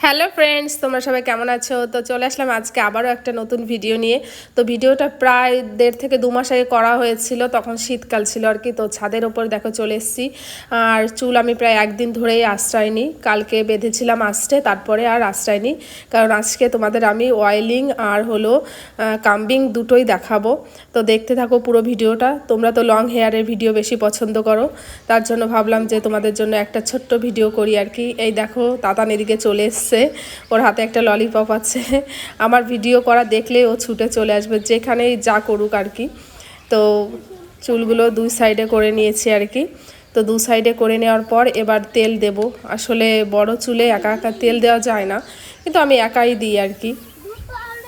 Hello friends, তোমরা সবাই কেমন আছো? তো চলে আসলাম আজকে আবারও একটা নতুন ভিডিও নিয়ে। তো ভিডিওটা প্রায় 1.5 থেকে 2 মাস আগে করা হয়েছিল, তখন শীতকাল ছিল আর কি। তো ছাদের ওপর দেখো চলে এসেছি। আর চুল আমি প্রায় একদিন ধরেই আশ্রয়নি, কালকে বেঁধেছিলাম আঁচড়ে, তারপরে আর আশ্রয়নি, কারণ আজকে তোমাদের আমি অয়েলিং আর হলো কাম্বিং দুটোই দেখাবো। তো দেখতে থাকো পুরো ভিডিওটা। তোমরা তো লং হেয়ারের ভিডিও বেশি পছন্দ করো, তার জন্য ভাবলাম যে তোমাদের জন্য একটা ছোট্ট ভিডিও করি আর কি। এই দেখো তাতান এদিকে চলে এসছে, ওর হাতে একটা ললিপপ আছে। আমার ভিডিও করা দেখলে ও ছুটে চলে আসবে, যেখানেই যা করুক আর কি। তো চুলগুলো দুই সাইডে করে নিয়েছি আর কি। তো দু সাইডে করে নেওয়ার পর এবার তেল দেব। আসলে বড় চুলে একা একা তেল দেওয়া যায় না, কিন্তু আমি একাই দিই আর কি।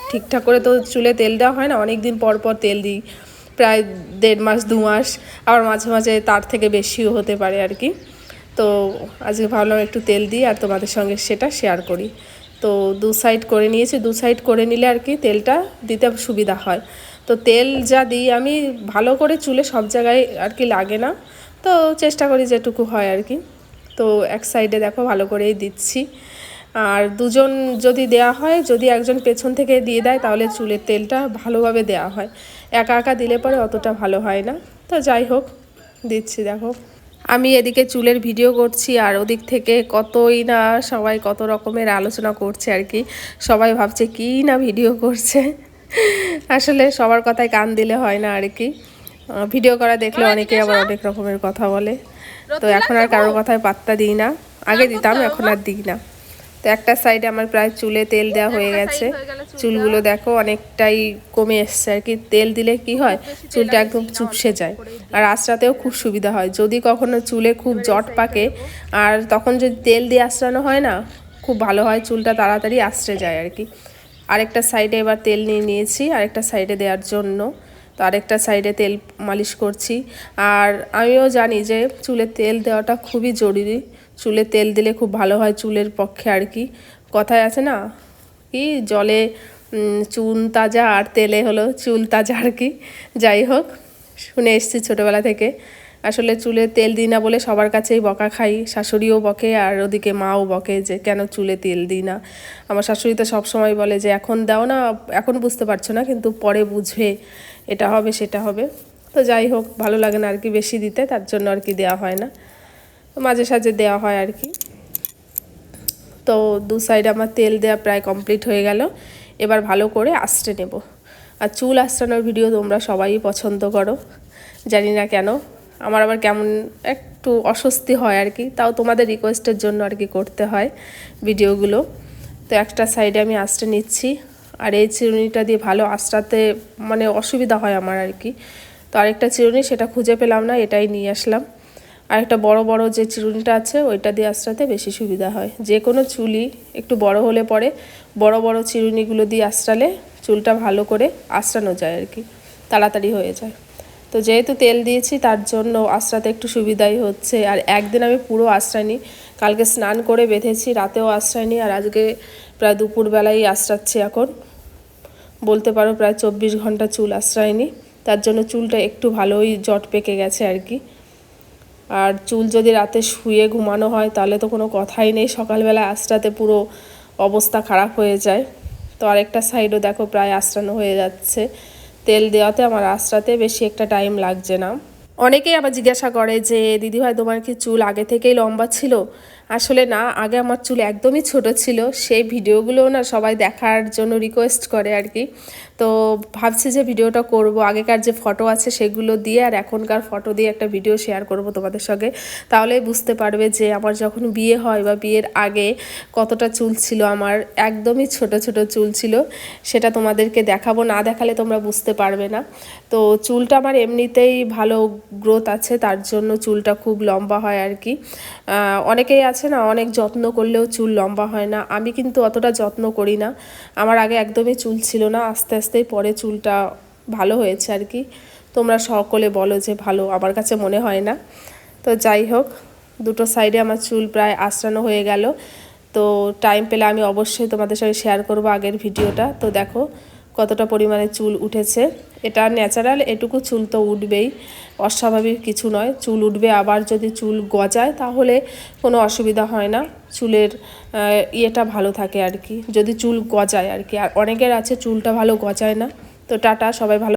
ঠিকঠাক করে তো চুলে তেল দেওয়া হয় না, অনেক দিন পর পর তেল দিই, প্রায় 1.5 মাস 2 মাস, আবার মাঝে মাঝে তার থেকে বেশিও হতে পারে আর কি। তো আজকে ভাবলাম একটু তেল দিই আর তোমাদের সঙ্গে সেটা শেয়ার করি। তো দু সাইড করে নিয়েছি, দু সাইড করে নিলে আর কি তেলটা দিতে সুবিধা হয়। তো তেল যা দিই আমি, ভালো করে চুলে সব জায়গায় আর কি লাগে না, তো চেষ্টা করি যেটুকু হয় আর কি। তো এক সাইডে দেখো ভালো করেই দিচ্ছি। আর দুজন যদি দেয়া হয়, যদি একজন পেছন থেকে দিয়ে দেয়, তাহলে চুলের তেলটা ভালোভাবে দেয়া হয়। একা একা দিলে পরে অতটা ভালো হয় না। তো যাই হোক, দিচ্ছি দেখো। আমি এদিকে চুলের ভিডিও করছি, আর ওদিক থেকে কতই না সবাই কত রকমের আলোচনা করছে আর কি। সবাই ভাবছে কি না ভিডিও করছে। আসলে সবার কথায় কান দিলে হয় না আর কি। ভিডিও করা দেখলে অনেকে আবার অনেক রকমের কথা বলে। তো এখন আর কারোর কথায় পাত্তা দিই না, আগে দিতাম, এখন আর দিই না। তো একটা সাইডে আমার প্রায় চুলে তেল দেওয়া হয়ে গেছে। চুলগুলো দেখো অনেকটাই কমে এসছে আর কি। তেল দিলে কি হয়, চুলটা একদম চুপসে যায়, আর আঁচড়াতেও খুব সুবিধা হয়। যদি কখনো চুলে খুব জট পাকে, আর তখন যদি তেল দিয়ে আঁচড়ানো হয় না, খুব ভালো হয়, চুলটা তাড়াতাড়ি আঁচড়ে যায় আর কি। আরেকটা সাইডে এবার তেল নিয়ে নিয়েছি আরেকটা সাইডে দেওয়ার জন্য। তো আরেকটা সাইডে তেল মালিশ করছি। আর আমিও জানি যে চুলে তেল দেওয়াটা খুবই জরুরি। চুলে তেল দিলে খুব ভালো হয় চুলের পক্ষে আর কি। কথায় আছে না কি, জলে চুন তাজা আর তেলে হলো চুল তাজা আর কি। যাই হোক, শুনে এসেছি ছোটোবেলা থেকে। আসলে চুলে তেল দিই না বলে সবার কাছেই বকা খাই, শাশুড়িও বকে আর ওদিকে মাও বকে যে কেন চুলে তেল দিই না। আমার শাশুড়ি তো সবসময় বলে যে এখন দাও না, এখন বুঝতে পারছো না, কিন্তু পরে বুঝবে, এটা হবে সেটা হবে। তো যাই হোক, ভালো লাগে না আর কি বেশি দিতে, তার জন্য আর কি দেওয়া হয় না, মাঝে সাঝে দেওয়া হয় আর কি। তো দু সাইডে আমার তেল দেওয়া প্রায় কমপ্লিট হয়ে গেল। এবার ভালো করে আঁচড়ে নেব। আর চুল আঁচড়ানোর ভিডিও তোমরা সবাই পছন্দ করো, জানি না কেন। আমার আবার কেমন একটু অস্বস্তি হয় আর কি, তাও তোমাদের রিকোয়েস্টের জন্য আর কি করতে হয় ভিডিওগুলো। তো একটা সাইডে আমি আঁচড়ে নিচ্ছি, আর এই চিরুনিটা দিয়ে ভালো আঁচড়াতে মানে অসুবিধা হয় আমার আর কি। তো আরেকটা চিরুনি, সেটা খুঁজে পেলাম না, এটাই নিয়ে আসলাম। আর একটা বড় বড় যে চিরুনিটা আছে, ওইটা দিয়ে আঁচড়াতে বেশি সুবিধা হয়। যে কোনো চুলই একটু বড় হলে পরে বড় বড় চিরুনিগুলো দিয়ে আঁচড়ালে চুলটা ভালো করে আঁচড়ানো যায় আর কি, তাড়াতাড়ি হয়ে যায়। তো যেহেতু তেল দিয়েছি তার জন্য আঁচড়াতে একটু সুবিধাই হচ্ছে। আর একদিন আমি পুরো আঁচড়াইনি, কালকে স্নান করে বেঁধেছি, রাতেও আঁচড়াইনি, আর আজকে প্রায় দুপুরবেলায় আঁচড়াচ্ছি। এখন বলতে পারো প্রায় 24 ঘন্টা চুল আঁচড়াইনি, তার জন্য চুলটা একটু ভালোই জট পেকে গেছে আর কি। আর চুল যদি রাতে শুয়ে ঘুমানো হয় তাহলে তো কোনো কথাই নেই, সকালবেলা আঁচড়াতে পুরো অবস্থা খারাপ হয়ে যায়। তো আরেকটা সাইডও দেখো প্রায় আঁচড়ানো হয়ে যাচ্ছে। তেল দেওয়াতে আমার আঁচড়াতে বেশি একটা টাইম লাগছে না। অনেকেই আবার জিজ্ঞাসা করে যে দিদিভাই তোমার কি চুল আগে থেকেই লম্বা ছিল? আসলে না, আগে আমার চুল একদমই ছোট ছিল। সেই ভিডিওগুলো না সবাই দেখার জন্য রিকোয়েস্ট করে আর কি। তো ভাবছি যে ভিডিওটা করব, আগেকার যে ফটো আছে সেগুলো দিয়ে আর এখনকার ফটো দিয়ে একটা ভিডিও শেয়ার করব তোমাদের সঙ্গে। তাহলে বুঝতে পারবে যে আমার যখন বিয়ে হয় বা বিয়ের আগে কতটা চুল ছিল আমার, একদমই ছোট ছোট চুল ছিল। সেটা তোমাদেরকে দেখাবো, না দেখালে তোমরা বুঝতে পারবে না। তো চুলটা আমার এমনিতেই ভালো গ্রোথ আছে, তার জন্য চুলটা খুব লম্বা হয় আর কি। অনেকেই আছে না, অনেক যত্ন করলেও চুল লম্বা হয় না, আমি কিন্তু অতটা যত্ন করি না। আমার আগে একদমই চুল ছিল না, আস্তে আস্তেই পরে চুলটা ভালো হয়েছে আর কি। তোমরা সকলে বলো যে ভালো, আমার কাছে মনে হয় না। তো যাই হোক, দুটো সাইডে আমার চুল প্রায় আঁচড়ানো হয়ে গেল। তো টাইম পেলে আমি অবশ্যই তোমাদের সঙ্গে শেয়ার করব আগের ভিডিওটা। তো দেখো কতটা পরিমাণে চুল উঠেছে। এটা ন্যাচারাল, এটুকু চুল তো উঠবেই, অস্বাভাবিক কিছু নয়, চুল উঠবে। আবার যদি চুল গজায় তাহলে কোনো অসুবিধা হয় না, চুলের ইয়েটা ভালো থাকে আর কি, যদি চুল গজায় আর কি। আর অনেকের আছে চুলটা ভালো গজায় না। তো টাটা, সবাই ভালো।